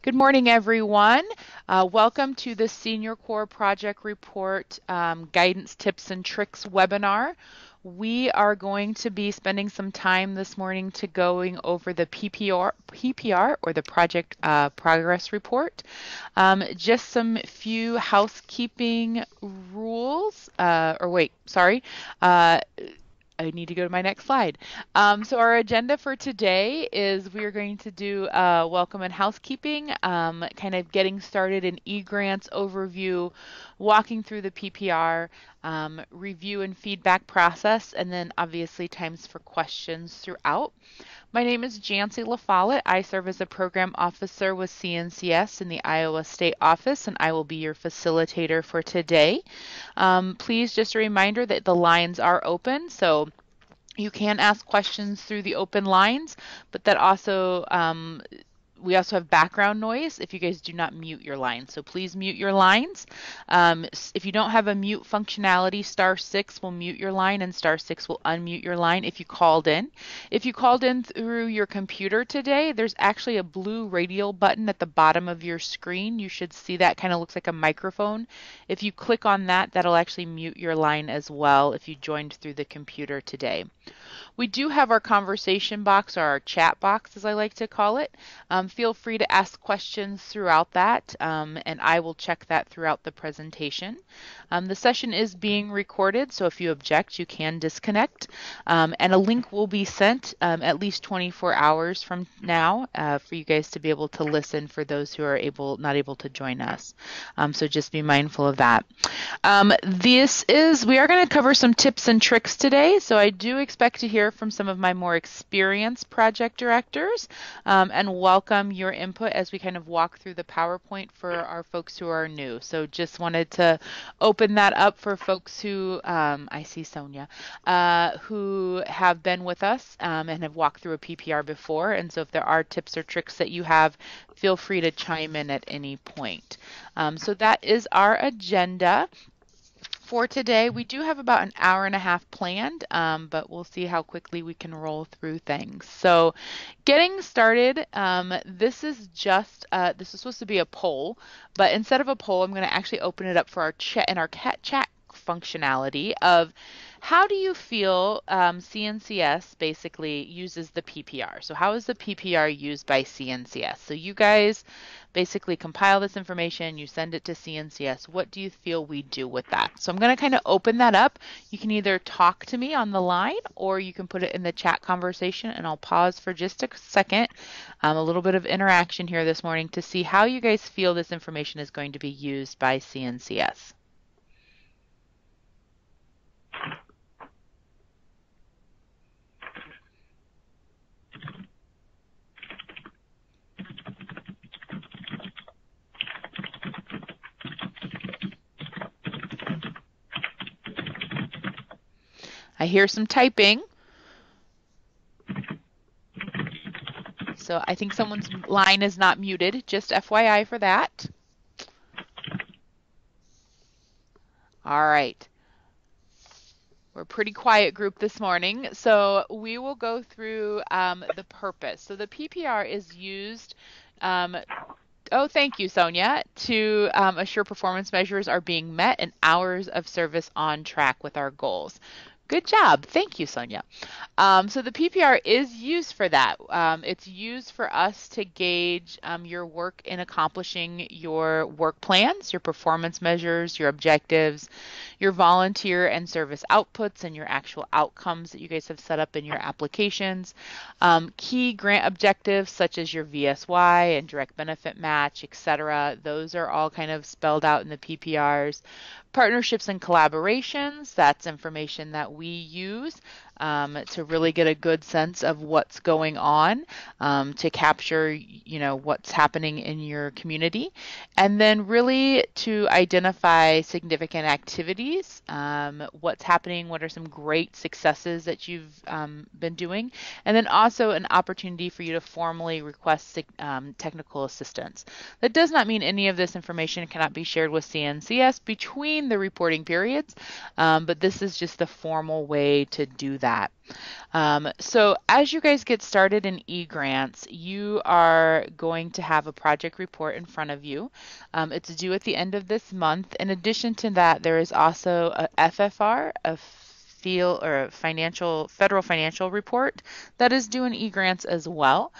Good morning, everyone. Welcome to the SeniorCorps Project Report Guidance Tips and Tricks webinar. We are going to be spending some time this morning to going over the PPR or the Project Progress Report. Just some few housekeeping rules, I need to go to my next slide. So our agenda for today is we are going to do welcome and housekeeping, kind of getting started in e-grants overview, walking through the PPR, review and feedback process, and then obviously times for questions throughout. My name is Jancy LaFollette. I serve as a program officer with CNCS in the Iowa State office, and I will be your facilitator for today. Please just a reminder that the lines are open, so you can ask questions through the open lines, but that also we also have background noise if you guys do not mute your lines. So please mute your lines. If you don't have a mute functionality, *6 will mute your line and *6 will unmute your line if you called in. If you called in through your computer today, there's actually a blue radial button at the bottom of your screen. You should see that, kind of looks like a microphone. If you click on that, that'll actually mute your line as well if you joined through the computer today. We do have our conversation box, or our chat box as I like to call it. Feel free to ask questions throughout that, and I will check that throughout the presentation. The session is being recorded, so if you object, you can disconnect. And a link will be sent at least 24 hours from now for you guys to be able to listen for those who are not able to join us. So just be mindful of that. We are going to cover some tips and tricks today, so I do expect to hear from some of my more experienced project directors, and welcome your input as we kind of walk through the PowerPoint for our folks who are new. So just wanted to open that up for folks who, I see Sonia, who have been with us and have walked through a PPR before. And so if there are tips or tricks that you have, feel free to chime in at any point. So that is our agenda. For today, we do have about an hour and a half planned, but we'll see how quickly we can roll through things. So getting started, this is supposed to be a poll, but instead of a poll, I'm going to actually open it up for our chat functionality of how do you feel CNCS basically uses the PPR? So how is the PPR used by CNCS? So you guys basically compile this information, you send it to CNCS. What do you feel we do with that? So I'm going to kind of open that up. You can either talk to me on the line or you can put it in the chat conversation, and I'll pause for just a second. A little bit of interaction here this morning to see how you guys feel this information is going to be used by CNCS. I hear some typing. So I think someone's line is not muted, just FYI for that. All right. We're a pretty quiet group this morning, so we will go through the purpose. So the PPR is used, oh, thank you, Sonia, to assure performance measures are being met and hours of service on track with our goals. Good job. Thank you, Sonia. So the PPR is used for that. It's used for us to gauge your work in accomplishing your work plans, your performance measures, your objectives, your volunteer and service outputs, and your actual outcomes that you guys have set up in your applications. Key grant objectives such as your VSY and direct benefit match, etc. Those are all kind of spelled out in the PPRs. Partnerships and collaborations, that's information that we use to really get a good sense of what's going on, to capture, what's happening in your community, and then really to identify significant activities, what's happening, what are some great successes that you've been doing, and then also an opportunity for you to formally request technical assistance. That does not mean any of this information cannot be shared with CNCS between the reporting periods, but this is just the formal way to do that. that. So as you guys get started in eGrants, you are going to have a project report in front of you. It's due at the end of this month. In addition to that, there is also a FFR, a field or a federal financial report that is due in eGrants as well.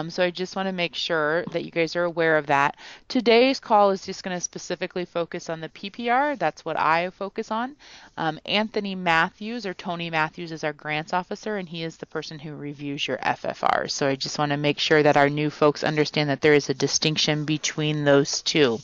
So I just want to make sure that you guys are aware of that. Today's call is just going to specifically focus on the PPR. That's what I focus on. Anthony Matthews, or Tony Matthews, is our grants officer, and he is the person who reviews your FFRs. So I just want to make sure that our new folks understand that there is a distinction between those two.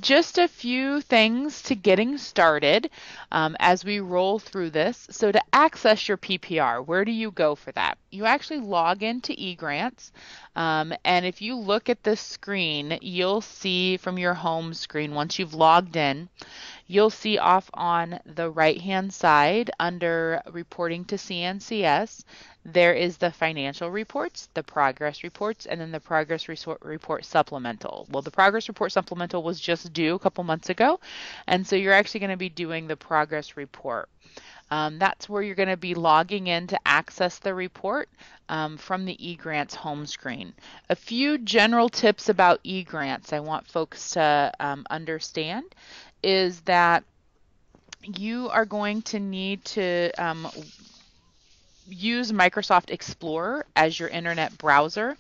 Just a few things to getting started as we roll through this. So to access your PPR, where do you go for that? You actually log into eGrants, and if you look at this screen, you'll see from your home screen, once you've logged in, you'll see off on the right-hand side under Reporting to CNCS, there is the financial reports, the progress reports, and then the progress report supplemental. Well, the progress report supplemental was just due a couple months ago, and so you're actually going to be doing the progress report. That's where you're going to be logging in to access the report from the eGrants home screen. A few general tips about eGrants I want folks to understand is that you are going to need to use Microsoft Explorer as your internet browser.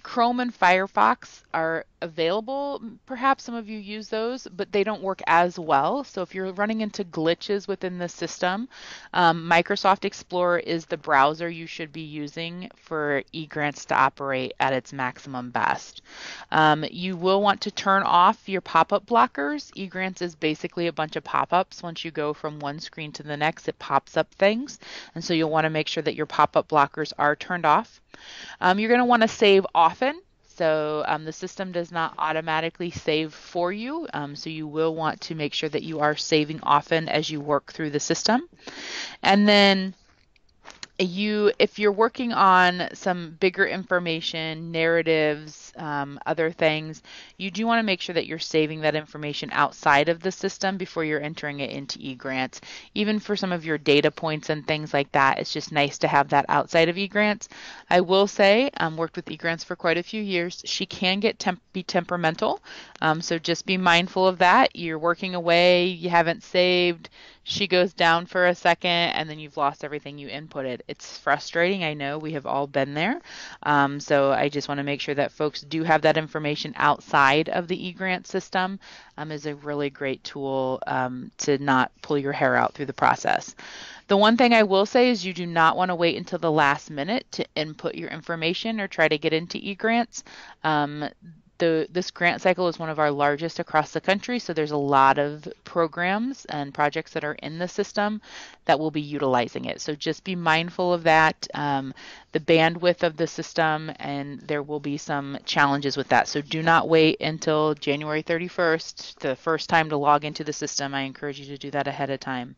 Chrome and Firefox are available. Perhaps some of you use those, but they don't work as well. So if you're running into glitches within the system, Microsoft Explorer is the browser you should be using for eGrants to operate at its maximum best. You will want to turn off your pop-up blockers. eGrants is basically a bunch of pop-ups. Once you go from one screen to the next, it pops up things. And so you'll want to make sure that your pop-up blockers are turned off. You're going to want to save often. So the system does not automatically save for you. So you will want to make sure that you are saving often as you work through the system. And then if you're working on some bigger information, narratives, other things, you do want to make sure that you're saving that information outside of the system before you're entering it into eGrants. Even for some of your data points and things like that, it's just nice to have that outside of eGrants. I will say, worked with eGrants for quite a few years. She can be temperamental, so just be mindful of that. You're working away, you haven't saved, she goes down for a second, and then you've lost everything you inputted. It's frustrating. I know we have all been there. So I just want to make sure that folks do have that information outside of the eGrant system. Is a really great tool to not pull your hair out through the process. The one thing I will say is you do not want to wait until the last minute to input your information or try to get into eGrants. This grant cycle is one of our largest across the country, so there's a lot of programs and projects that are in the system that will be utilizing it. So just be mindful of that, the bandwidth of the system, and there will be some challenges with that. So do not wait until January 31st, the first time to log into the system. I encourage you to do that ahead of time.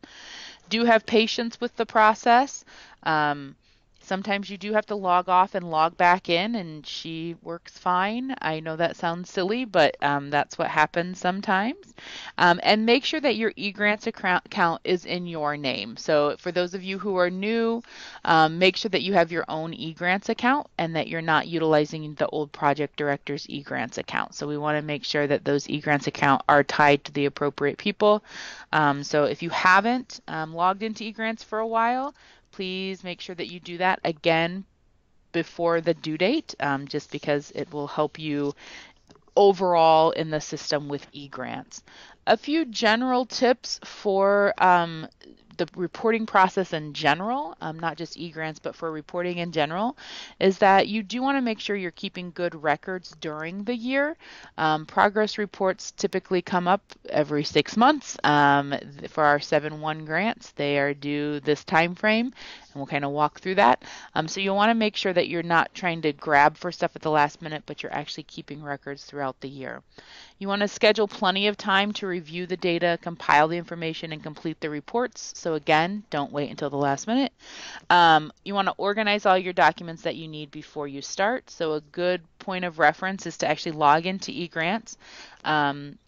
Do have patience with the process. Sometimes you do have to log off and log back in, and she works fine. I know that sounds silly, but that's what happens sometimes. And make sure that your eGrants account is in your name. So for those of you who are new, make sure that you have your own eGrants account and that you're not utilizing the old project director's eGrants account. So we want to make sure that those eGrants account are tied to the appropriate people. So if you haven't logged into eGrants for a while, please make sure that you do that again before the due date, just because it will help you overall in the system with eGrants. A few general tips for the reporting process in general, not just eGrants, but for reporting in general, is that you do want to make sure you're keeping good records during the year. Progress reports typically come up every 6 months. For our 7-1 grants, they are due this time frame, and we'll kind of walk through that. So you'll want to make sure that you're not trying to grab for stuff at the last minute, but you're actually keeping records throughout the year. You want to schedule plenty of time to review the data, compile the information, and complete the reports. So again, don't wait until the last minute. You want to organize all your documents that you need before you start. So a good point of reference is to actually log into eGrants.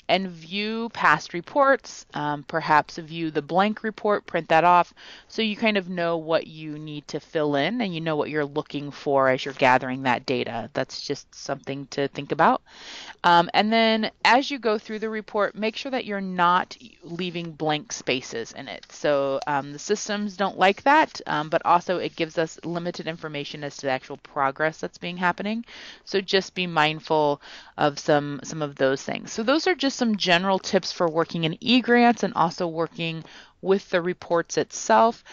and view past reports, perhaps view the blank report, print that off, so you kind of know what you need to fill in and you know what you're looking for as you're gathering that data. That's just something to think about. And then as you go through the report, make sure that you're not leaving blank spaces in it. So the systems don't like that, but also it gives us limited information as to the actual progress that's being happening. So just be mindful of some of those things. So those are just some general tips for working in eGrants and also working with the reports itself.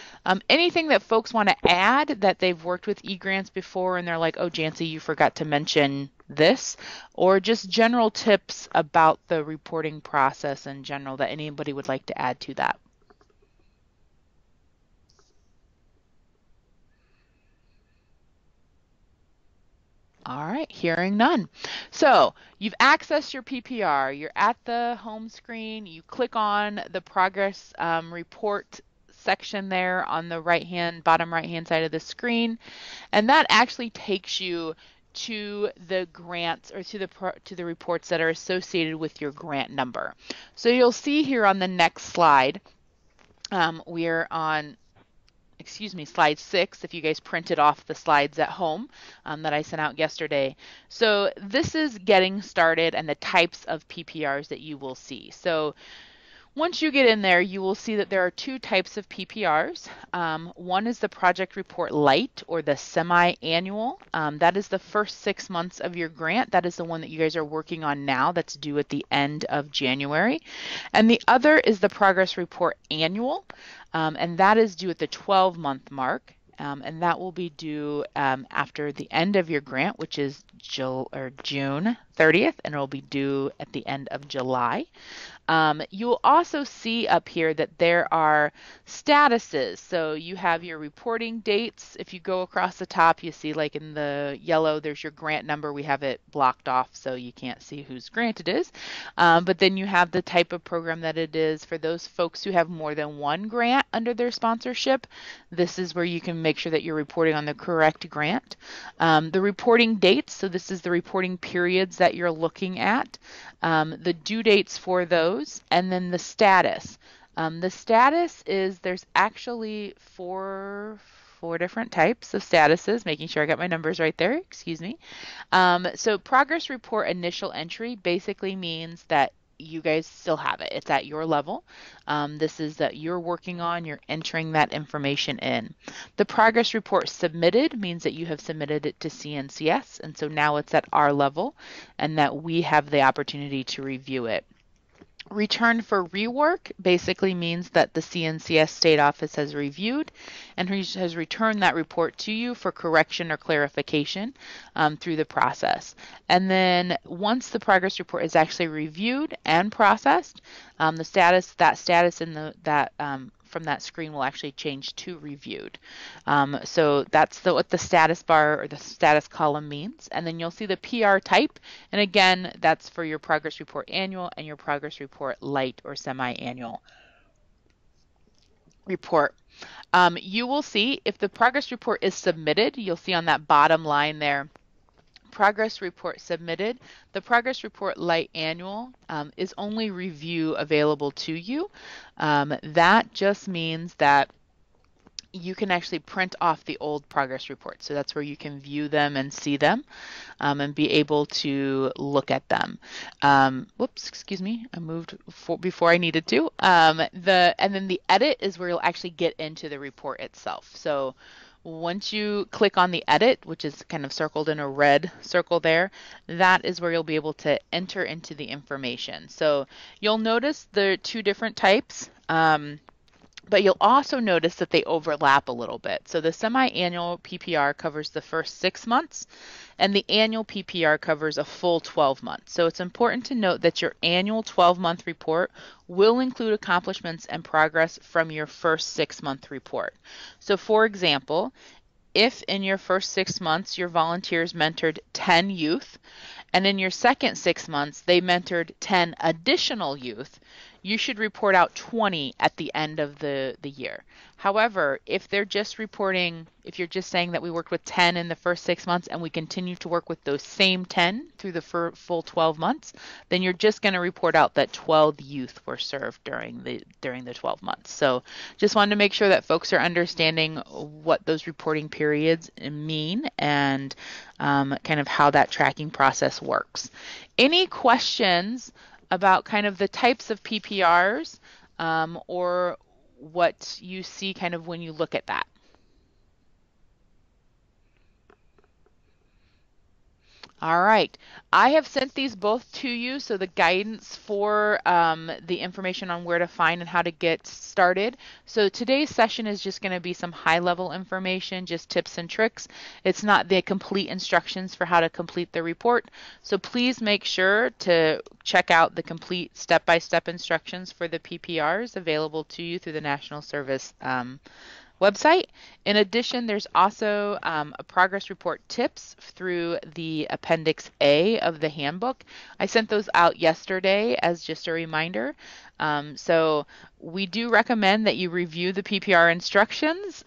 Anything that folks want to add that they've worked with eGrants before and they're like, oh, Jancy, you forgot to mention this, or just general tips about the reporting process in general that anybody would like to add to that. All right, hearing none. So you've accessed your PPR, you're at the home screen, you click on the progress report section there on the bottom right hand side of the screen, and that actually takes you to the grants or to the reports that are associated with your grant number. So you'll see here on the next slide, we're on slide 6, if you guys printed off the slides at home that I sent out yesterday. So this is getting started and the types of PPRs that you will see. So once you get in there, you will see that there are two types of PPRs. One is the Project Report Light or the semi-annual. That is the first 6 months of your grant. That is the one that you guys are working on now that's due at the end of January. And the other is the Progress Report Annual, and that is due at the 12-month mark. And that will be due after the end of your grant, which is June 30th, and it will be due at the end of July. You will also see up here that there are statuses. So you have your reporting dates. If you go across the top, you see like in the yellow, there's your grant number. We have it blocked off so you can't see whose grant it is. But then you have the type of program that it is. For those folks who have more than one grant under their sponsorship, this is where you can make sure that you're reporting on the correct grant. The reporting dates, so this is the reporting periods that you're looking at. The due dates for those, and then the status. The status is there's actually four different types of statuses, making sure I got my numbers right there, excuse me. So progress report initial entry basically means that you guys still have it. It's at your level. This is that you're working on, you're entering that information in. The progress report submitted means that you have submitted it to CNCS, and so now it's at our level and that we have the opportunity to review it. Return for rework basically means that the CNCS state office has reviewed and has returned that report to you for correction or clarification through the process. And then once the progress report is actually reviewed and processed, that status in from that screen will actually change to reviewed. So that's what the status bar or the status column means. And then you'll see the PR type. And again, that's for your progress report annual and your progress report light or semi-annual report. You will see if the progress report is submitted, you'll see on that bottom line there, progress report submitted. The progress report light annual is only review available to you. That just means that you can actually print off the old progress reports. So that's where you can view them and see them and be able to look at them. Whoops, excuse me, I moved before I needed to. And then the edit is where you'll actually get into the report itself. So once you click on the edit, which is kind of circled in a red circle there, that is where you'll be able to enter into the information. So you'll notice there are two different types. But you'll also notice that they overlap a little bit. So the semi-annual PPR covers the first 6 months, and the annual PPR covers a full 12 months. So it's important to note that your annual 12-month report will include accomplishments and progress from your first 6-month report. So for example, if in your first 6 months your volunteers mentored 10 youth, and in your second 6 months they mentored 10 additional youth, you should report out 20 at the end of the year. However, if they're just reporting, if you're just saying that we worked with 10 in the first 6 months and we continue to work with those same 10 through the full 12 months, then you're just going to report out that 12 youth were served during the 12 months. So just wanted to make sure that folks are understanding what those reporting periods mean and kind of how that tracking process works. Any questions about kind of the types of PPRs or what you see kind of when you look at that? All right. I have sent these both to you, so the guidance for the information on where to find and how to get started. So today's session is just going to be some high-level information, just tips and tricks. It's not the complete instructions for how to complete the report. So please make sure to check out the complete step-by-step instructions for the PPRs available to you through the National Service website. In addition, there's also a progress report tips through the Appendix A of the handbook. I sent those out yesterday as just a reminder. So we do recommend that you review the PPR instructions,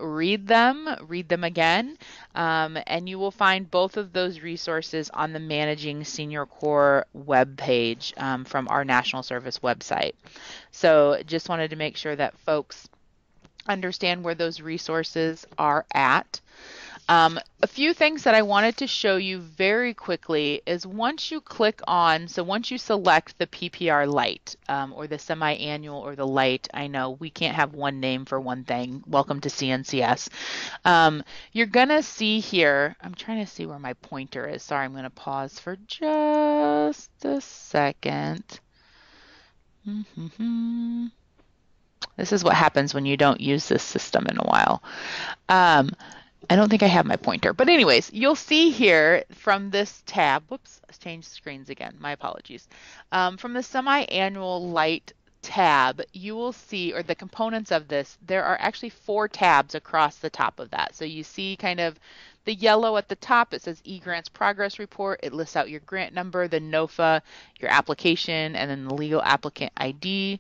read them again, and you will find both of those resources on the Managing Senior Corps webpage from our National Service website. So just wanted to make sure that folks understand where those resources are at. A few things that I wanted to show you very quickly is once you click on, so once you select the PPR Lite or the semi-annual or the Lite, I know we can't have one name for one thing. Welcome to CNCS. You're going to see here, I'm trying to see where my pointer is. Sorry, I'm going to pause for just a second. This is what happens when you don't use this system in a while. I don't think I have my pointer. But anyways, you'll see here from this tab, whoops, I changed screens again. My apologies. From the semi-annual Lite tab, you will see, or the components of this, there are actually 4 tabs across the top of that. So you see kind of the yellow at the top, it says eGrants Progress Report. It lists out your grant number, the NOFA, your application, and then the legal applicant ID,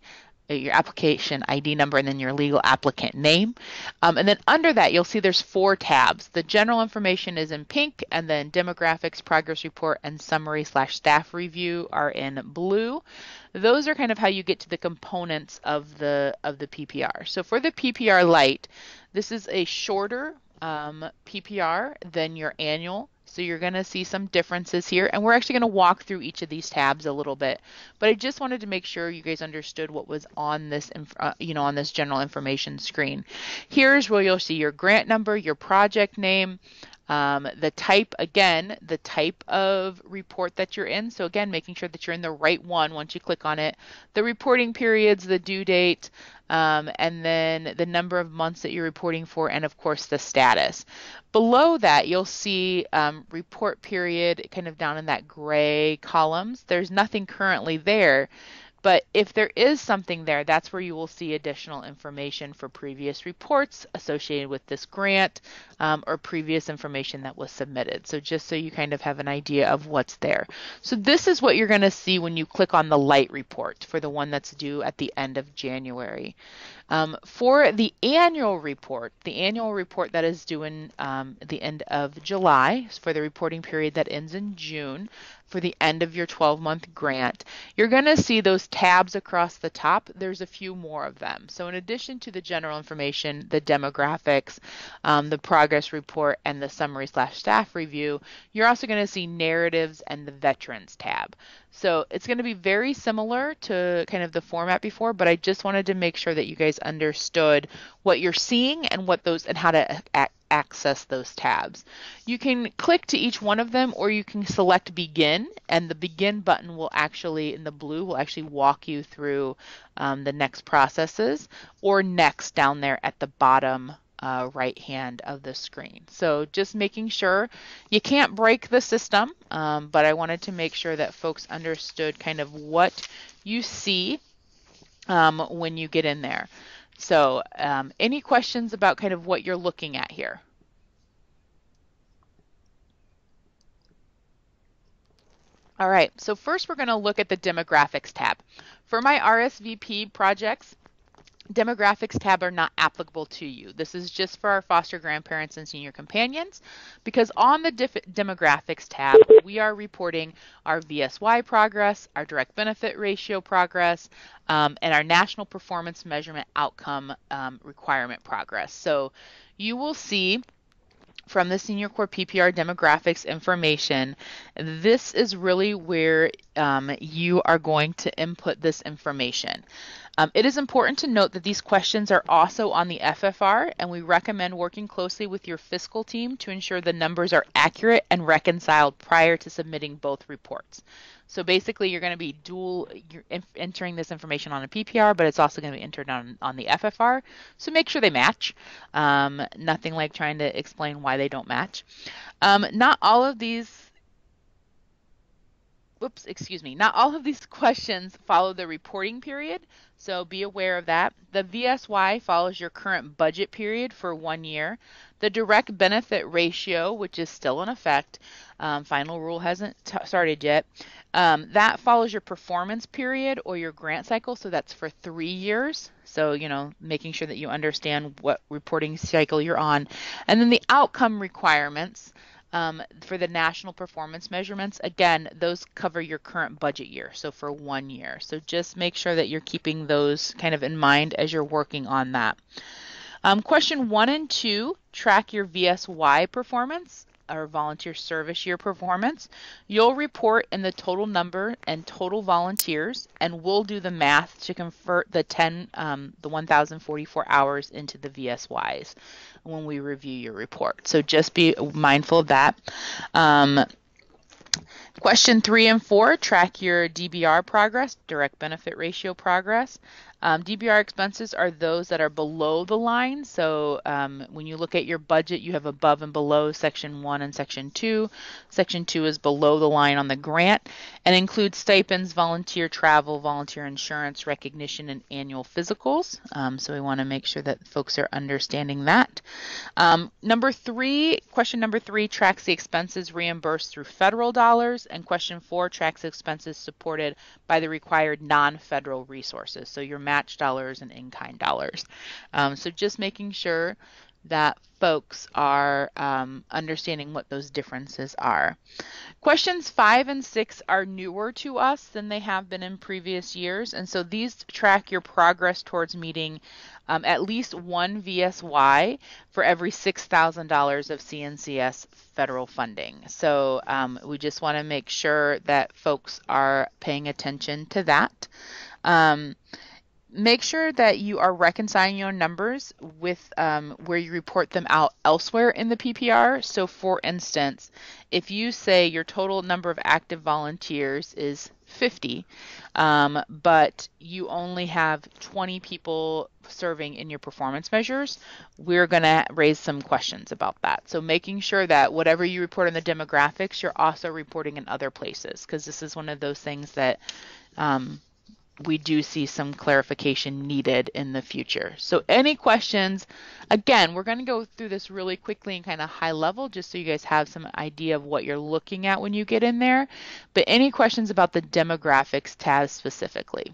your application ID number, and then your legal applicant name. And then under that, you'll see there's 4 tabs. The general information is in pink, and then demographics, progress report, and summary/staff review are in blue. Those are kind of how you get to the components of the PPR. So for the PPR Lite, this is a shorter PPR than your annual. So you're going to see some differences here, and we're actually going to walk through each of these tabs a little bit. But I just wanted to make sure you guys understood what was on this, on this general information screen. Here's where you'll see your grant number, your project name, the type, again, the type of report that you're in. So again, making sure that you're in the right one once you click on it, the reporting periods, the due date, and then the number of months that you're reporting for, and of course the status. Below that, you'll see report period kind of down in that gray columns. There's nothing currently there. But if there is something there, that's where you will see additional information for previous reports associated with this grant or previous information that was submitted. So just so you kind of have an idea of what's there. So this is what you're going to see when you click on the Lite report for the one that's due at the end of January. For the annual report that is due in the end of July, for the reporting period that ends in June, for the end of your 12-month grant, you're going to see those tabs across the top. There's a few more of them. So in addition to the general information, the demographics, the progress report, and the summary/staff review, you're also going to see narratives and the veterans tab. So it's going to be very similar to kind of the format before, but I just wanted to make sure that you guys understood what you're seeing and what those and how to access those tabs. You can click to each one of them, or you can select begin, and the begin button will actually, in the blue, will actually walk you through the next processes, or next down there at the bottom right hand of the screen. So just making sure you can't break the system, but I wanted to make sure that folks understood kind of what you see when you get in there. So any questions about kind of what you're looking at here? All right, so first we're going to look at the demographics tab. For my RSVP projects, demographics tab are not applicable to you. This is just for our foster grandparents and senior companions, because on the demographics tab, we are reporting our VSY progress, our direct benefit ratio progress, and our national performance measurement outcome requirement progress. So you will see from the SeniorCorps PPR demographics information, this is really where you are going to input this information. It is important to note that these questions are also on the FFR, and we recommend working closely with your fiscal team to ensure the numbers are accurate and reconciled prior to submitting both reports. So basically, you're going to be entering this information on a PPR, but it's also going to be entered on the FFR. So make sure they match. Nothing like trying to explain why they don't match. Not all of these questions follow the reporting period, so be aware of that. The VSY follows your current budget period for 1 year. The direct benefit ratio, which is still in effect, final rule hasn't started yet, that follows your performance period or your grant cycle, so that's for 3 years. So, making sure that you understand what reporting cycle you're on. And then the outcome requirements, for the national performance measurements, again, those cover your current budget year, so for 1 year. So just make sure that you're keeping those kind of in mind as you're working on that. Question 1 and 2, track your VSY performance or volunteer service year performance. You'll report in the total number and total volunteers, and we'll do the math to convert the 1,044 hours into the VSYs when we review your report. So just be mindful of that. Question 3 and 4, track your DBR progress, direct benefit ratio progress. DBR expenses are those that are below the line. So when you look at your budget, you have above and below Section 1 and Section 2. Section 2 is below the line on the grant and includes stipends, volunteer travel, volunteer insurance, recognition, and annual physicals. So we want to make sure that folks are understanding that. Question number 3 tracks the expenses reimbursed through federal dollars, and question 4 tracks expenses supported by the required non-federal resources. So your match dollars and in-kind dollars. So just making sure that folks are understanding what those differences are. Questions 5 and 6 are newer to us than they have been in previous years, and so these track your progress towards meeting at least 1 VSY for every $6,000 of CNCS federal funding. So we just want to make sure that folks are paying attention to that. Make sure that you are reconciling your numbers with where you report them out elsewhere in the PPR. So for instance, if you say your total number of active volunteers is 50, but you only have 20 people serving in your performance measures, we're going to raise some questions about that. So making sure that whatever you report in the demographics, you're also reporting in other places, because this is one of those things that we do see some clarification needed in the future. So any questions? Again, we're going to go through this really quickly and kind of high level just so you guys have some idea of what you're looking at when you get in there. But any questions about the demographics tab specifically?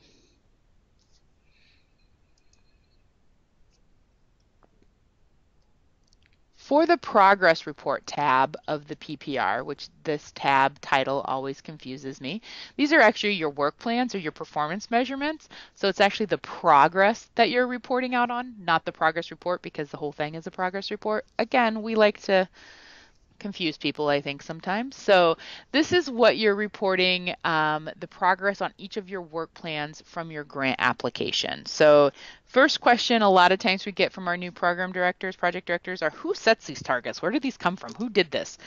For the progress report tab of the PPR, which this tab title always confuses me, these are actually your work plans or your performance measurements. So it's actually the progress that you're reporting out on, not the progress report, because the whole thing is a progress report. Again, we like to confuse people, I think, sometimes. So this is what you're reporting, the progress on each of your work plans from your grant application. So first question a lot of times we get from our new program directors, project directors, are who sets these targets? Where did these come from? Who did this?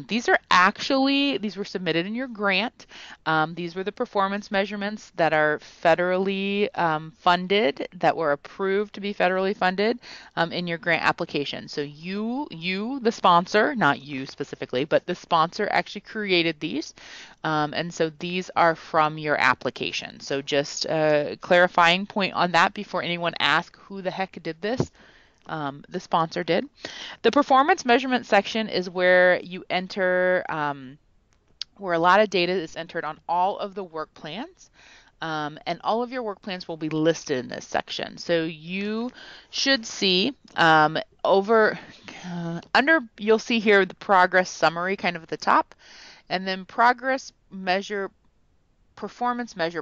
These were submitted in your grant. These were the performance measurements that are federally funded, that were approved to be federally funded in your grant application. So you, the sponsor, not you specifically, but the sponsor actually created these. And so these are from your application. So just a clarifying point on that before anyone asks who the heck did this. The sponsor did. The performance measurement section is where you enter, where a lot of data is entered on all of the work plans. And all of your work plans will be listed in this section. So you should see under, you'll see here the progress summary kind of at the top, and then performance measure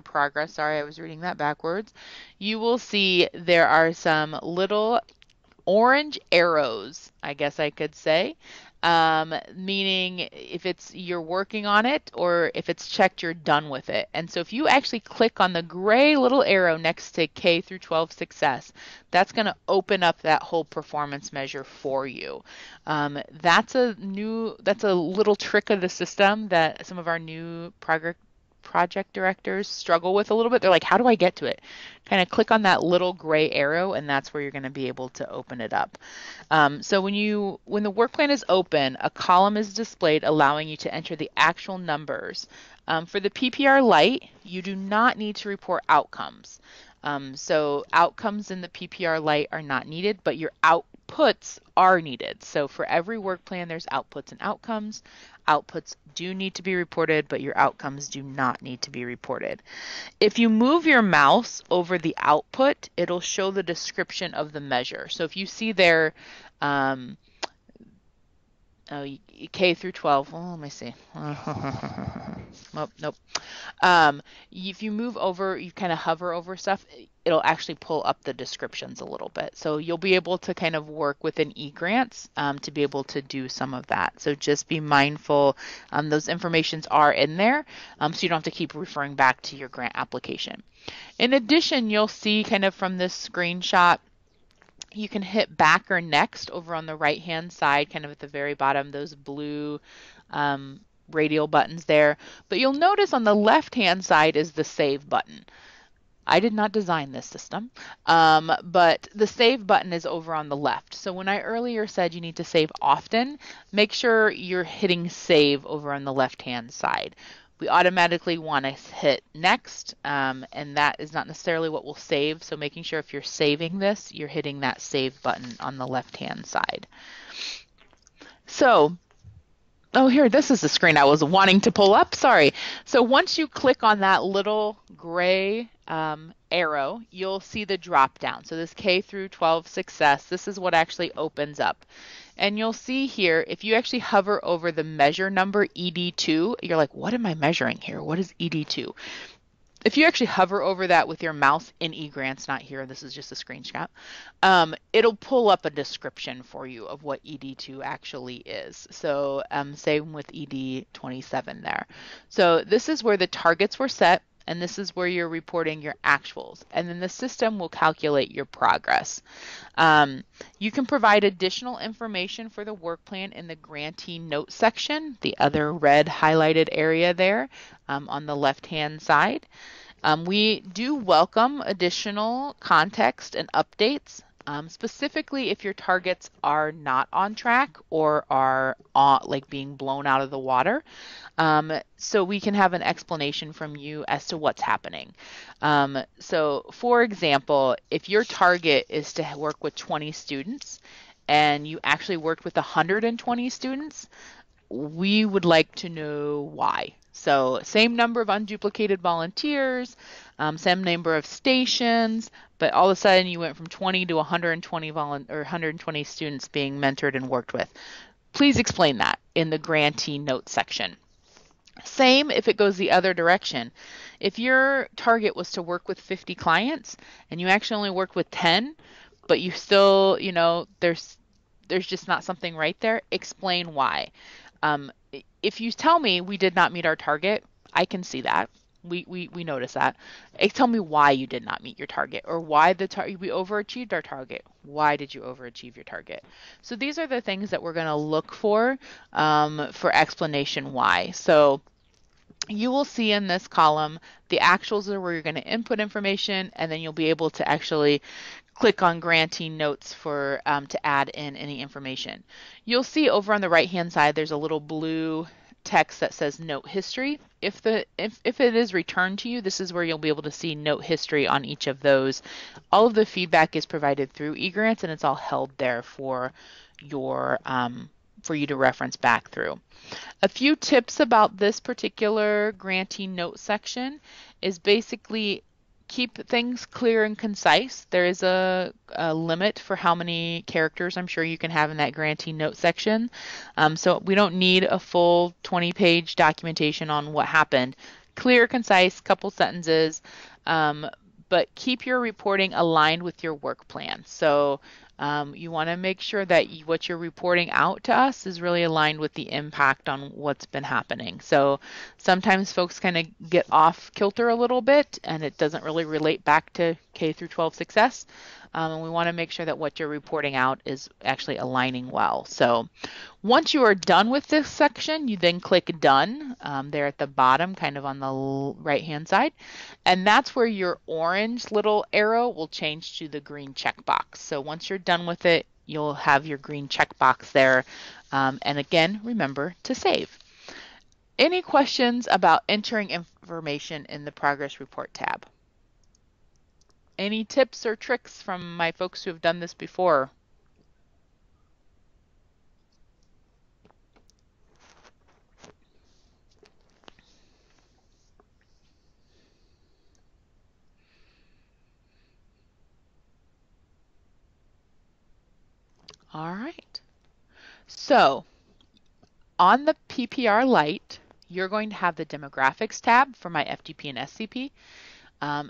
progress. Sorry, I was reading that backwards. You will see there are some little orange arrows, I guess I could say, meaning if you're working on it, or if it's checked, you're done with it. And so if you actually click on the gray little arrow next to K through 12 success, that's going to open up that whole performance measure for you. That's a little trick of the system that some of our new project directors struggle with a little bit. They're like, how do I get to it? Kind of click on that little gray arrow, and that's where you're going to be able to open it up. So when the work plan is open, a column is displayed allowing you to enter the actual numbers. For the PPR Lite, you do not need to report outcomes. So outcomes in the PPR Lite are not needed, but your outputs are needed. So for every work plan, there's outputs and outcomes. Outputs do need to be reported, but your outcomes do not need to be reported. If you move your mouse over the output, it'll show the description of the measure. So if you see there, K through 12, well, let me see. Nope. If you move over, you kind of hover over stuff, it'll actually pull up the descriptions a little bit. So you'll be able to kind of work within eGrants to be able to do some of that. So just be mindful. Those informations are in there, so you don't have to keep referring back to your grant application. In addition, you'll see kind of from this screenshot, you can hit back or next over on the right hand side, kind of at the very bottom, those blue radial buttons there. But you'll notice on the left hand side is the save button. I did not design this system, but the save button is over on the left. So when I earlier said you need to save often, make sure you're hitting save over on the left hand side. We automatically want to hit next, and that is not necessarily what we'll save. So making sure if you're saving this, you're hitting that save button on the left-hand side. So, oh, here, this is the screen I was wanting to pull up. Sorry. So once you click on that little gray arrow, you'll see the drop down. So this K through 12 success, this is what actually opens up. And you'll see here, if you actually hover over the measure number ED2, you're like, what am I measuring here? What is ED2? If you actually hover over that with your mouse in eGrants, not here, this is just a screenshot, it'll pull up a description for you of what ED2 actually is. So same with ED27 there. So this is where the targets were set, and this is where you're reporting your actuals. And then the system will calculate your progress. You can provide additional information for the work plan in the grantee note section, the other red highlighted area there on the left-hand side. We do welcome additional context and updates, specifically if your targets are not on track or are like being blown out of the water. So we can have an explanation from you as to what's happening. So for example, if your target is to work with 20 students and you actually worked with 120 students, we would like to know why. So same number of unduplicated volunteers, same number of stations, but all of a sudden you went from 20 to 120 students being mentored and worked with. Please explain that in the grantee note section. Same if it goes the other direction. If your target was to work with 50 clients and you actually only worked with 10, but you still, there's just not something right there, explain why. If you tell me we did not meet our target, I can see that. We notice that. Tell me why you did not meet your target, or why we overachieved our target. Why did you overachieve your target? So these are the things that we're going to look for explanation why. So you will see in this column the actuals are where you're going to input information, and then you'll be able to actually click on grantee notes for to add in any information. You'll see over on the right hand side there's a little blue text that says note history. If it is returned to you, this is where you'll be able to see note history on each of those. All of the feedback is provided through eGrants, and it's all held there for your for you to reference back through. A few tips about this particular grantee note section is basically keep things clear and concise. There is a limit for how many characters I'm sure you can have in that grantee note section. So we don't need a full 20-page documentation on what happened. Clear, concise, couple sentences, but keep your reporting aligned with your work plan. So you want to make sure that what you're reporting out to us is really aligned with the impact on what's been happening. So sometimes folks kind of get off kilter a little bit and it doesn't really relate back to K through 12 success. And we want to make sure that what you're reporting out is actually aligning well. So once you are done with this section, you then click Done there at the bottom, kind of on the right-hand side. And that's where your orange little arrow will change to the green checkbox. So once you're done with it, you'll have your green checkbox there. And again, remember to save. Any questions about entering information in the Progress Report tab? Any tips or tricks from my folks who have done this before? All right. So on the PPR Lite, you're going to have the Demographics tab for my FTP and SCP.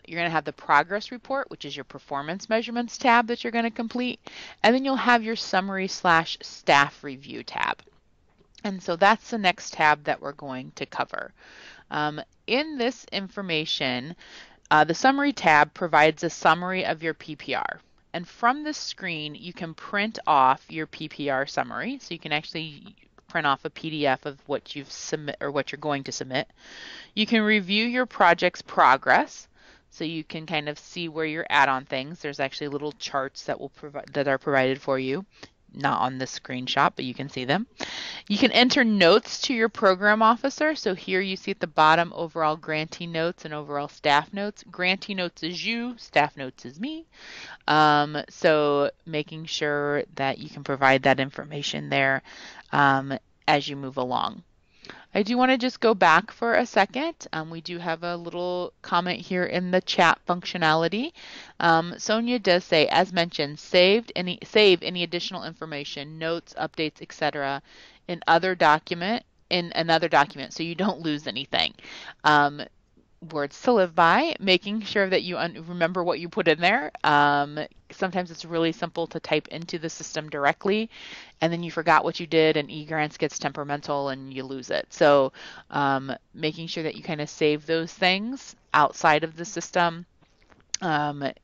You're going to have the Progress Report, which is your Performance Measurements tab that you're going to complete. And then you'll have your Summary/Staff Review tab. And so that's the next tab that we're going to cover. In this information, the Summary tab provides a summary of your PPR. And from this screen, you can print off your PPR summary. So you can actually print off a PDF of what you've submit or what you're going to submit. You can review your project's progress. So you can kind of see where you're at on things. There's actually little charts that are provided for you. Not on this screenshot, but you can see them. You can enter notes to your program officer. So here you see at the bottom overall grantee notes and overall staff notes. Grantee notes is you, staff notes is me. So making sure that you can provide that information there as you move along. I do want to just go back for a second. We do have a little comment here in the chat functionality. Sonia does say, as mentioned, save any additional information, notes, updates, etc. in another document, so you don't lose anything. Words to live by, making sure that you remember what you put in there. Sometimes it's really simple to type into the system directly, and then you forgot what you did, and eGrants gets temperamental and you lose it. So making sure that you kind of save those things outside of the system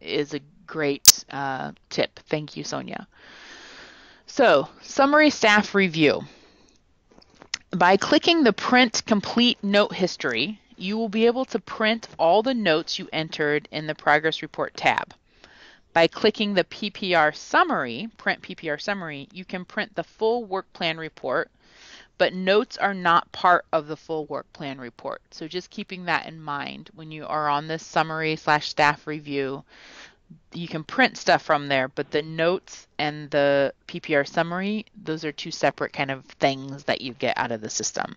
is a great tip. Thank you, Sonia. So summary staff review. By clicking the Print Complete Note History, you will be able to print all the notes you entered in the Progress Report tab. By clicking the PPR Summary, Print PPR Summary, you can print the full work plan report, but notes are not part of the full work plan report. So just keeping that in mind when you are on this summary/staff review, you can print stuff from there, but the notes and the PPR Summary, those are two separate kind of things that you get out of the system.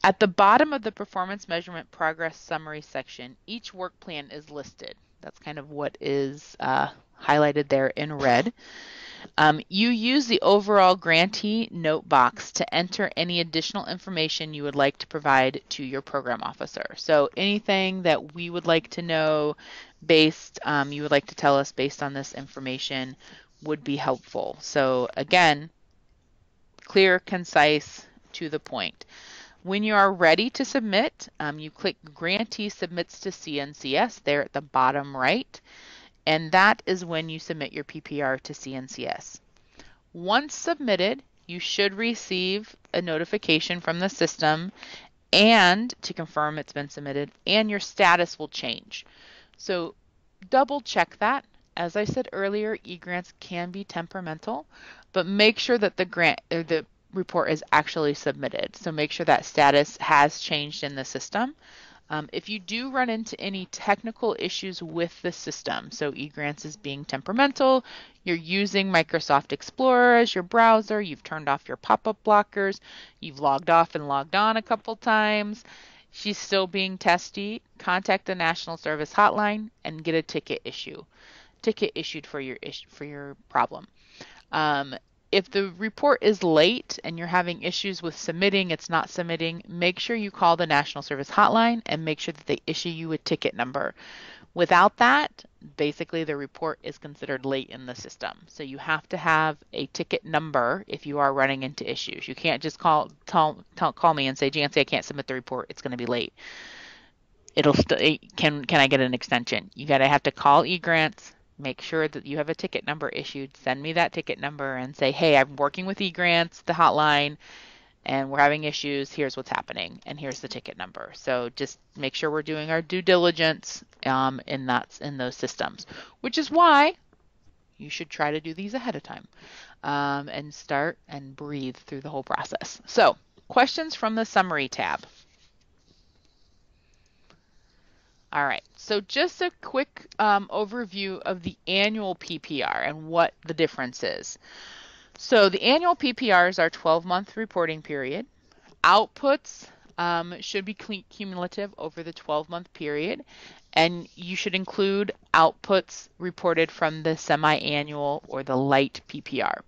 At the bottom of the Performance Measurement Progress Summary section, each work plan is listed. That's kind of what is highlighted there in red. You use the overall grantee note box to enter any additional information you would like to provide to your program officer. So anything that we would like to know you would like to tell us based on this information would be helpful. So again, clear, concise, to the point. When you are ready to submit, you click Grantee Submits to CNCS there at the bottom right, and that is when you submit your PPR to CNCS. Once submitted, you should receive a notification from the system and to confirm it's been submitted, and your status will change. So double check that. As I said earlier, eGrants can be temperamental, but make sure that the report is actually submitted. So make sure that status has changed in the system If you do run into any technical issues with the system, so eGrants is being temperamental, you're using Microsoft Explorer as your browser, you've turned off your pop-up blockers, you've logged off and logged on a couple times, she's still being testy, contact the National Service Hotline and get a ticket issued for your problem. Um, if the report is late and you're having issues with submitting, it's not submitting, make sure you call the National Service Hotline and make sure that they issue you a ticket number. Without that, basically the report is considered late in the system. So you have to have a ticket number if you are running into issues. You can't just call me and say, Jancy, I can't submit the report. It's going to be late. Can I get an extension? You gotta have to call eGrants, make sure that you have a ticket number issued, send me that ticket number and say, hey, I'm working with eGrants, the hotline, and we're having issues. Here's what's happening, and here's the ticket number. So just make sure we're doing our due diligence in those systems, which is why you should try to do these ahead of time and start and breathe through the whole process. So questions from the summary tab. All right, so just a quick overview of the annual PPR and what the difference is. So the annual PPRs are 12-month reporting period. Outputs should be cumulative over the 12-month period, and you should include outputs reported from the semi-annual or the light PPR.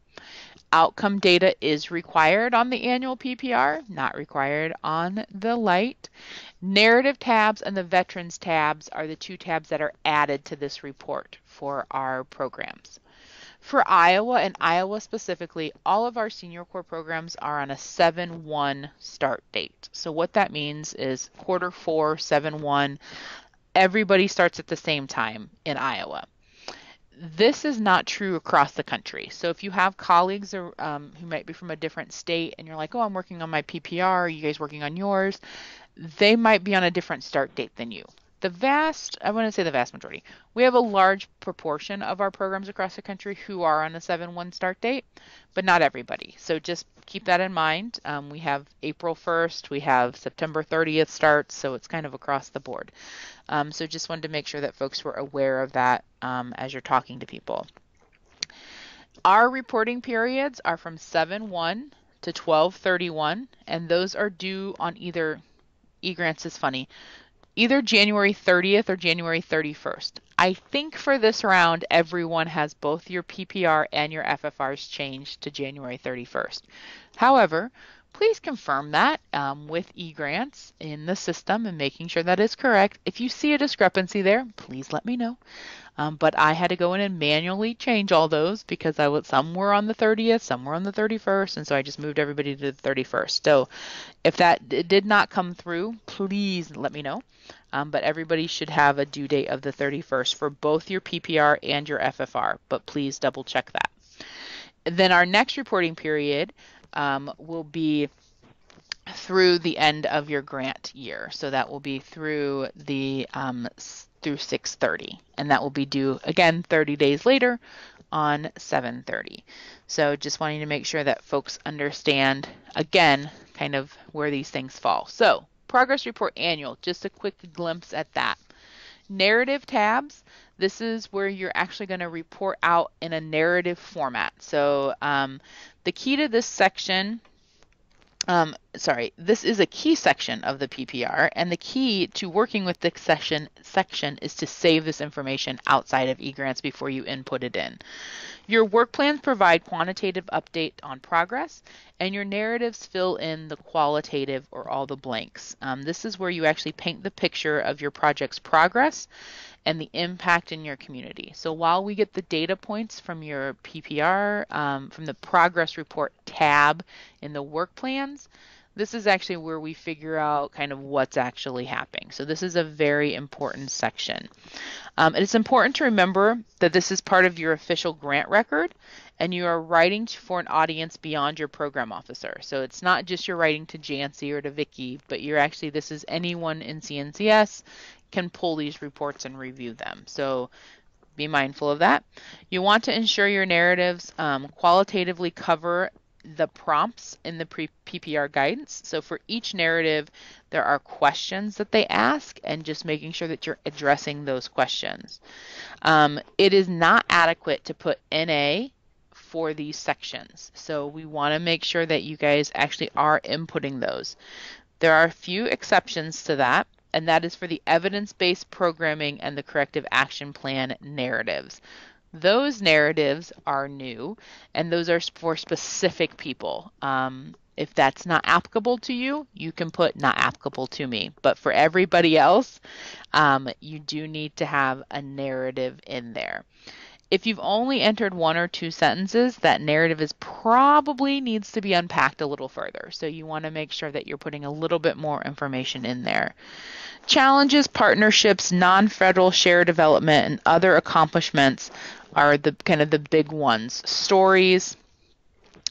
Outcome data is required on the annual PPR, not required on the light. Narrative tabs and the veterans tabs are the two tabs that are added to this report for our programs. For Iowa and Iowa specifically, all of our SeniorCorps programs are on a 7/1 start date. So what that means is quarter 4, 7/1, everybody starts at the same time in Iowa. This is not true across the country. So if you have colleagues who might be from a different state and you're like, oh, I'm working on my PPR, are you guys working on yours? They might be on a different start date than you. I wouldn't say the vast majority. We have a large proportion of our programs across the country who are on a 7/1 start date, but not everybody. So just keep that in mind. We have April 1st, we have September 30th starts, so it's kind of across the board. So just wanted to make sure that folks were aware of that as you're talking to people. Our reporting periods are from 7/1 to 12/31, and those are due on either, eGrants is funny, either January 30th or January 31st. I think for this round, everyone has both your PPR and your FFRs changed to January 31st. However, please confirm that with eGrants in the system and making sure that is correct. If you see a discrepancy there, please let me know. But I had to go in and manually change all those because some were on the 30th, some were on the 31st, and so I just moved everybody to the 31st. So if that did not come through, please let me know. But everybody should have a due date of the 31st for both your PPR and your FFR, but please double check that. Then our next reporting period will be through the end of your grant year. So that will be through through 6/30, and that will be due again 30 days later on 7/30. So just wanting to make sure that folks understand again kind of where these things fall. So progress report annual, just a quick glimpse at that. Narrative tabs, this is where you're actually going to report out in a narrative format. So the key to this section, this is a key section of the PPR, and the key to working with this section is to save this information outside of eGrants before you input it in. Your work plans provide quantitative update on progress, and your narratives fill in the qualitative or all the blanks. This is where you actually paint the picture of your project's progress and the impact in your community. So while we get the data points from your PPR, from the progress report tab in the work plans, this is actually where we figure out kind of what's actually happening. So this is a very important section. And it's important to remember that this is part of your official grant record, and you are writing for an audience beyond your program officer. So it's not just you're writing to Jancy or to Vicki, but this is anyone in CNCS can pull these reports and review them. So be mindful of that. You want to ensure your narratives qualitatively cover the prompts in the PPR guidance. So for each narrative, there are questions that they ask, and just making sure that you're addressing those questions. It is not adequate to put NA for these sections. So we want to make sure that you guys actually are inputting those. There are a few exceptions to that, and that is for the evidence-based programming and the corrective action plan narratives. Those narratives are new, and those are for specific people. If that's not applicable to you, you can put not applicable to me. But for everybody else, you do need to have a narrative in there. If you've only entered 1 or 2 sentences, that narrative is probably needs to be unpacked a little further. So you want to make sure that you're putting a little bit more information in there. Challenges, partnerships, non-federal share development, and other accomplishments are the kind of the big ones. Stories,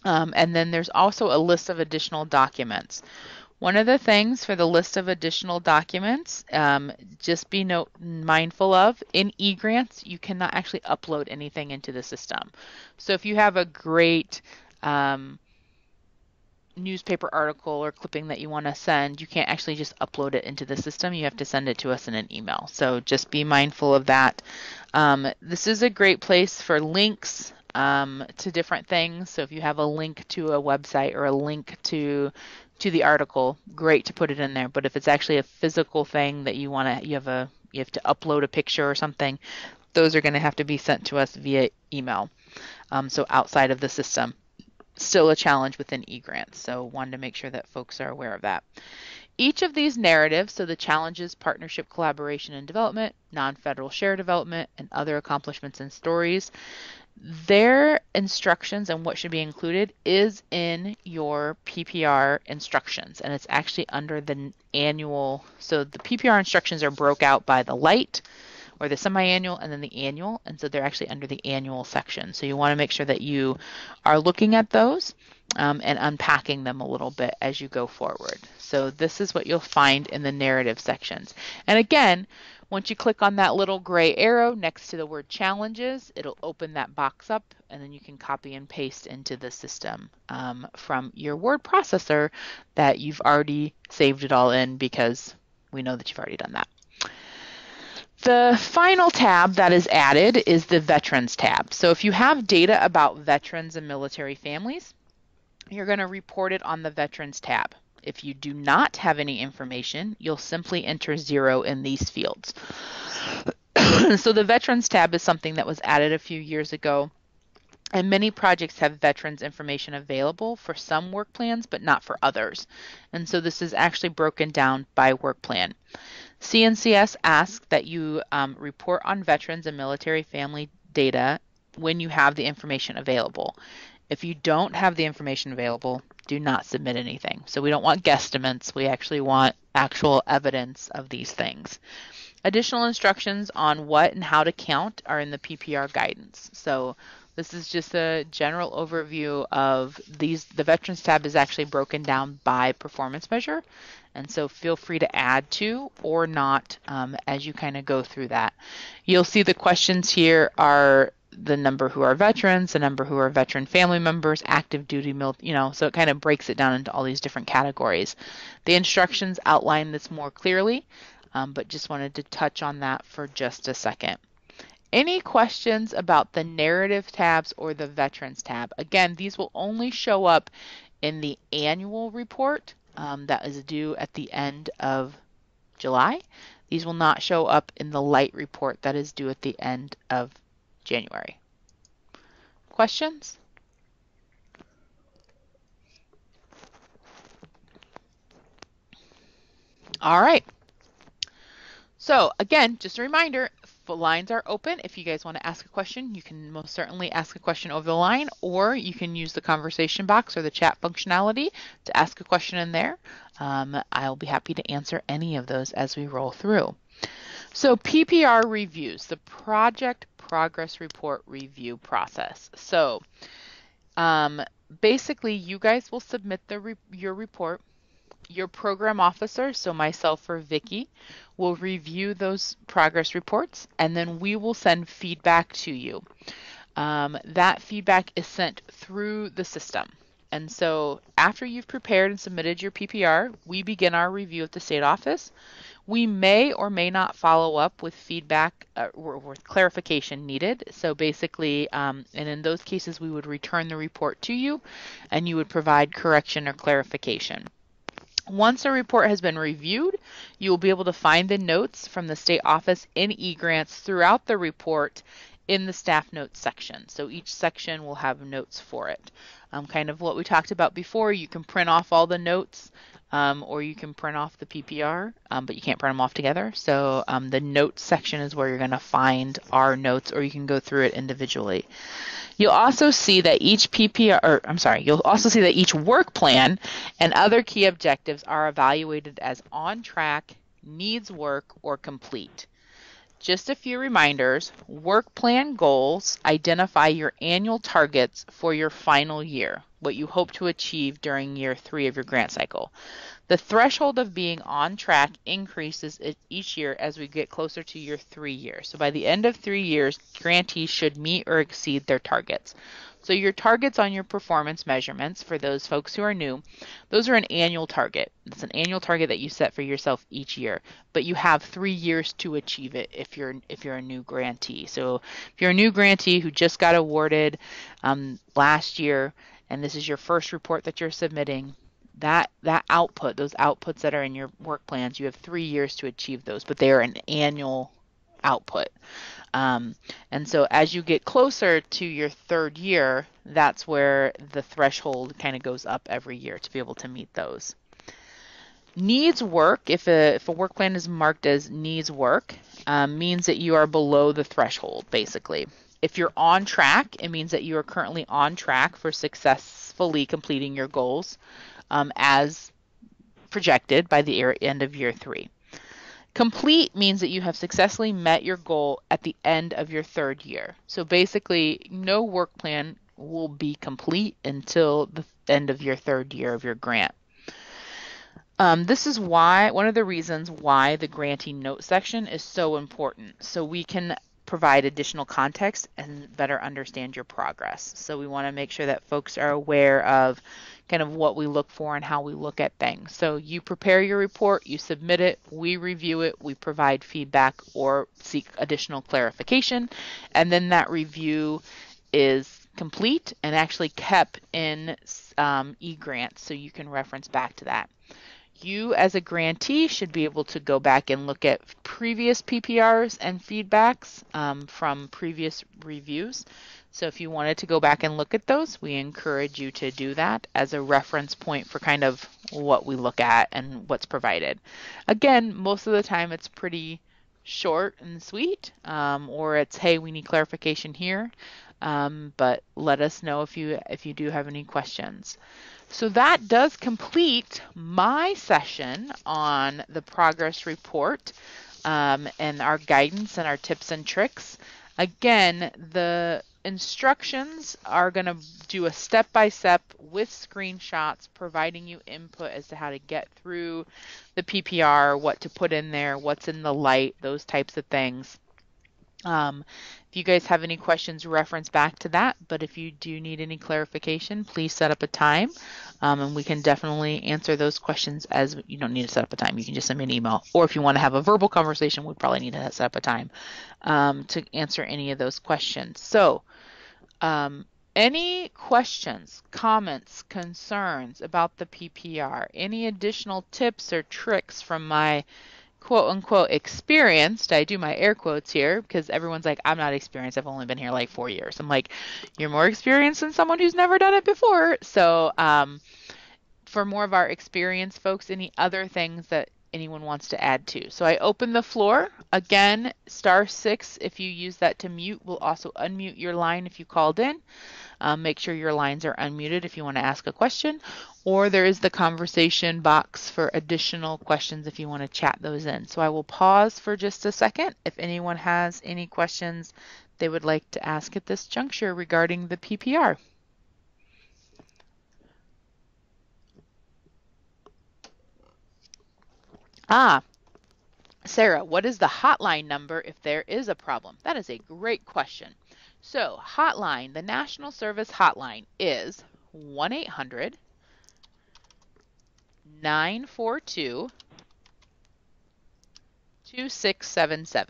and then there's also a list of additional documents. One of the things for the list of additional documents, just be mindful of, in eGrants, you cannot actually upload anything into the system. So if you have a great newspaper article or clipping that you want to send, you can't actually just upload it into the system. You have to send it to us in an email. So just be mindful of that. This is a great place for links to different things. So if you have a link to a website or a link to the article, great to put it in there. But if it's actually a physical thing that you want to, you have to upload a picture or something, those are going to have to be sent to us via email. So outside of the system. Still a challenge within eGrants, so wanted to make sure that folks are aware of that. Each of these narratives, so the challenges, partnership, collaboration, and development, non-federal share development, and other accomplishments and stories, their instructions and what should be included is in your PPR instructions, and it's actually under the annual. So the PPR instructions are broke out by the light, or the semi-annual, and then the annual, and so they're actually under the annual section. So you want to make sure that you are looking at those and unpacking them a little bit as you go forward. So this is what you'll find in the narrative sections. And again, once you click on that little gray arrow next to the word challenges, it'll open that box up, and then you can copy and paste into the system from your word processor that you've already saved it all in, because we know that you've already done that. The final tab that is added is the Veterans tab. So if you have data about veterans and military families, you're going to report it on the Veterans tab. If you do not have any information, you'll simply enter 0 in these fields. So the Veterans tab is something that was added a few years ago, and many projects have veterans information available for some work plans, but not for others. And so this is actually broken down by work plan. CNCS asks that you report on veterans and military family data when you have the information available. If you don't have the information available, do not submit anything. So we don't want guesstimates. We actually want actual evidence of these things. Additional instructions on what and how to count are in the PPR guidance. So this is just a general overview of these. The Veterans tab is actually broken down by performance measure. And so feel free to add to or not as you kind of go through that. You'll see the questions here are the number who are veterans, the number who are veteran family members, active duty, so it kind of breaks it down into all these different categories. The instructions outline this more clearly, but just wanted to touch on that for just a second. Any questions about the narrative tabs or the veterans tab? Again, these will only show up in the annual report that is due at the end of July. These will not show up in the light report that is due at the end of January. Questions? All right. So again, just a reminder, lines are open. If you guys want to ask a question, you can most certainly ask a question over the line, or you can use the conversation box or the chat functionality to ask a question in there. I'll be happy to answer any of those as we roll through. So PPR reviews, the Project Progress Report review process. So basically, you guys will submit your report. Your program officer, so myself or Vicky, will review those progress reports, and then we will send feedback to you. That feedback is sent through the system. And so after you've prepared and submitted your PPR, we begin our review at the state office. We may or may not follow up with feedback or with clarification needed. So basically, and in those cases, we would return the report to you and you would provide correction or clarification. Once a report has been reviewed, you will be able to find the notes from the state office in eGrants throughout the report in the staff notes section. So each section will have notes for it. Kind of what we talked about before, you can print off all the notes or you can print off the PPR, but you can't print them off together. So the notes section is where you're going to find our notes, or you can go through it individually. You'll also see that each you'll also see that each work plan and other key objectives are evaluated as on track, needs work, or complete. Just a few reminders. Work plan goals identify your annual targets for your final year, what you hope to achieve during year 3 of your grant cycle. The threshold of being on track increases each year as we get closer to your 3 years. So by the end of 3 years, grantees should meet or exceed their targets. So your targets on your performance measurements, for those folks who are new, those are an annual target. It's an annual target that you set for yourself each year, but you have 3 years to achieve it if you're a new grantee. So if you're a new grantee who just got awarded last year, and this is your first report that you're submitting, that output, those outputs that are in your work plans, you have 3 years to achieve those, but they are an annual output. And so as you get closer to your 3rd year, that's where the threshold kind of goes up every year to be able to meet those. Needs work, if a work plan is marked as needs work, means that you are below the threshold, basically. If you're on track, it means that you are currently on track for successfully completing your goals as projected by the end of year 3. Complete means that you have successfully met your goal at the end of your 3rd year. So basically, no work plan will be complete until the end of your 3rd year of your grant. This is one of the reasons why the grantee note section is so important. So we can provide additional context and better understand your progress. So we want to make sure that folks are aware of kind of what we look for and how we look at things. So you prepare your report, you submit it, we review it, we provide feedback or seek additional clarification, and then that review is complete and actually kept in eGrants, so you can reference back to that. You as a grantee should be able to go back and look at previous PPRs and feedbacks from previous reviews. So if you wanted to go back and look at those, we encourage you to do that as a reference point for kind of what we look at and what's provided. Again, most of the time it's pretty short and sweet, or it's, hey, we need clarification here, but let us know if you do have any questions. So that does complete my session on the progress report and our guidance and our tips and tricks. Again, the instructions are going to do a step-by-step with screenshots providing you input as to how to get through the PPR, what to put in there, what's in the light, those types of things. If you guys have any questions, reference back to that, but if you do need any clarification, please set up a time, and we can definitely answer those questions. As you don't need to set up a time, you can just send me an email, or if you want to have a verbal conversation, we probably need to set up a time to answer any of those questions. So any questions, comments, concerns about the PPR, any additional tips or tricks from my quote unquote experienced, I do my air quotes here because everyone's like, I'm not experienced, I've only been here like 4 years. I'm like, you're more experienced than someone who's never done it before. So for more of our experienced folks, any other things that anyone wants to add to? So I open the floor. Again, *6 if you use that to mute. Will also unmute your line if you called in. Make sure your lines are unmuted if you want to ask a question, or there is the conversation box for additional questions if you want to chat those in. So I will pause for just a second if anyone has any questions they would like to ask at this juncture regarding the PPR. Sarah, what is the hotline number if there is a problem? That is a great question. So hotline, the National Service Hotline is 1-800-942-2677.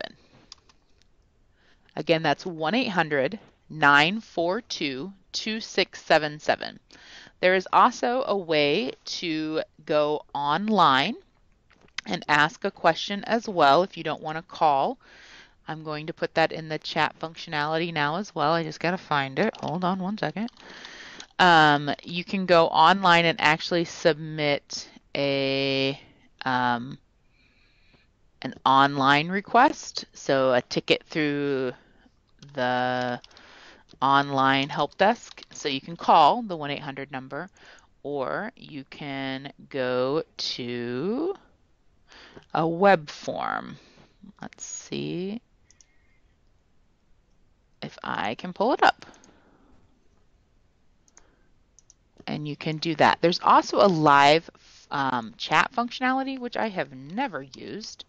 Again, that's 1-800-942-2677. There is also a way to go online and ask a question as well if you don't want to call. I'm going to put that in the chat functionality now as well. I just got to find it. Hold on one second. You can go online and actually submit an online request, so a ticket through the online help desk. So you can call the 1-800 number, or you can go to a web form. Let's see if I can pull it up. And you can do that. There's also a live chat functionality, which I have never used,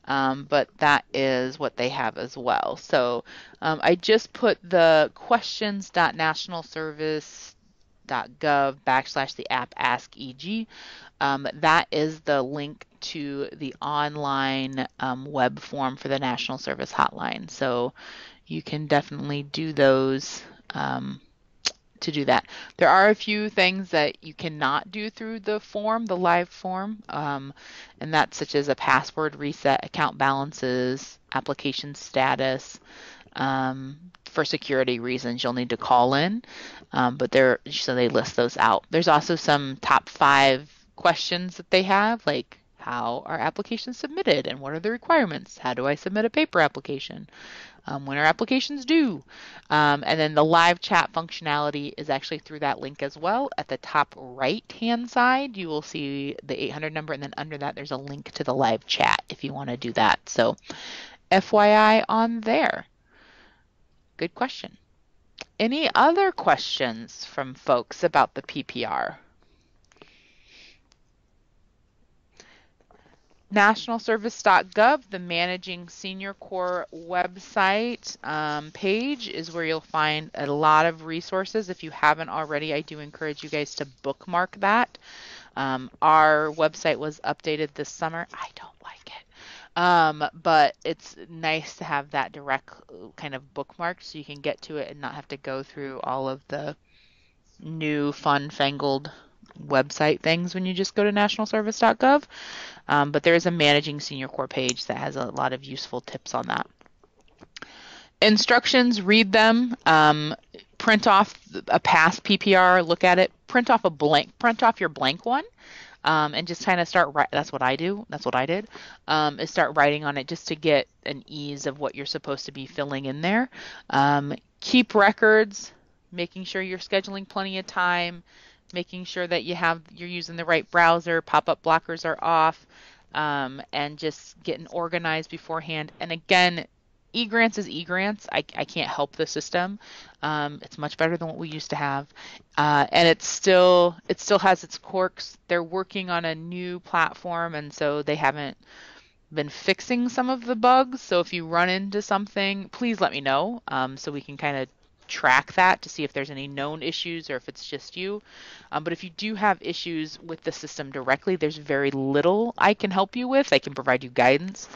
but that is what they have as well. So I just put the questions.nationalservice.gov/the app ask EG. That is the link to the online web form for the National Service Hotline. So you can definitely do those to do that. There are a few things that you cannot do through the form, the live form, and that's such as a password reset, account balances, application status. For security reasons, you'll need to call in, but so they list those out. There's also some top 5 questions that they have, like how are applications submitted and what are the requirements? How do I submit a paper application? When are applications due? And then the live chat functionality is actually through that link as well. At the top right-hand side, you will see the 800 number, and then under that, there's a link to the live chat if you want to do that. So FYI on there. Good question. Any other questions from folks about the PPR? Nationalservice.gov, the Managing SeniorCorps website page is where you'll find a lot of resources. If you haven't already, I do encourage you guys to bookmark that. Our website was updated this summer. I don't like it. But it's nice to have that direct kind of bookmark so you can get to it and not have to go through all of the new fun-fangled website things when you just go to nationalservice.gov. But there is a Managing SeniorCorps page that has a lot of useful tips on that. Instructions, read them, print off a past PPR, look at it, print off your blank one, and just kind of start writing. That's what I do. That's what I did, is start writing on it just to get an ease of what you're supposed to be filling in there. Keep records, making sure you're scheduling plenty of time, making sure that you're using the right browser, pop-up blockers are off, and just getting organized beforehand. And again, eGrants is eGrants. I can't help the system. It's much better than what we used to have, and it still has its quirks. They're working on a new platform, and so they haven't been fixing some of the bugs. So if you run into something, please let me know, so we can kind of track that to see if there's any known issues or if it's just you. But if you do have issues with the system directly, there's very little I can help you with. I can provide you guidance,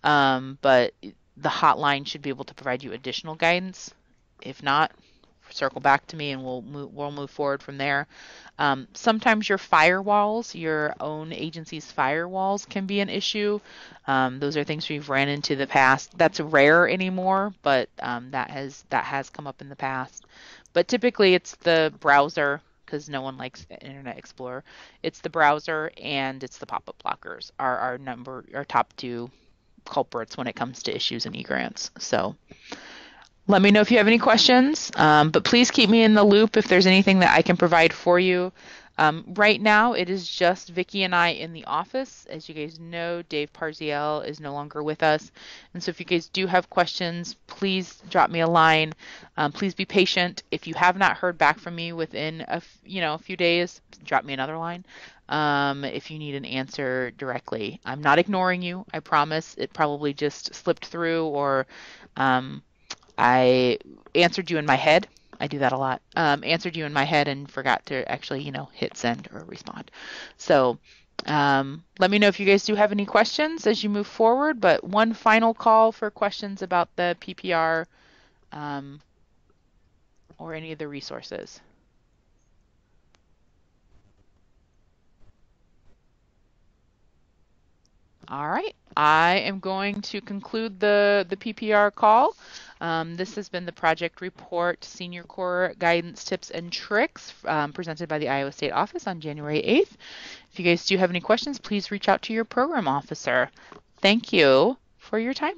but the hotline should be able to provide you additional guidance. If not, circle back to me and we'll move forward from there. Sometimes your firewalls, your own agency's firewalls, can be an issue. Those are things we've ran into in the past. That's rare anymore, but that has come up in the past. But typically it's the browser, because no one likes Internet Explorer. It's the browser and it's the pop-up blockers are our top 2 culprits when it comes to issues in eGrants. So let me know if you have any questions, but please keep me in the loop if there's anything that I can provide for you. Right now, it is just Vicki and I in the office. As you guys know, Dave Parziel is no longer with us. And so if you guys do have questions, please drop me a line. Please be patient. If you have not heard back from me within a few days, drop me another line. If you need an answer directly. I'm not ignoring you, I promise. It probably just slipped through, or I answered you in my head, I do that a lot. Answered you in my head and forgot to actually, hit send or respond. So let me know if you guys do have any questions as you move forward. But one final call for questions about the PPR um, or any of the resources. All right, I am going to conclude the PPR call. This has been the project report, Senior Corps Guidance, Tips, and Tricks, presented by the Iowa State Office on January 8th. If you guys do have any questions, please reach out to your program officer. Thank you for your time.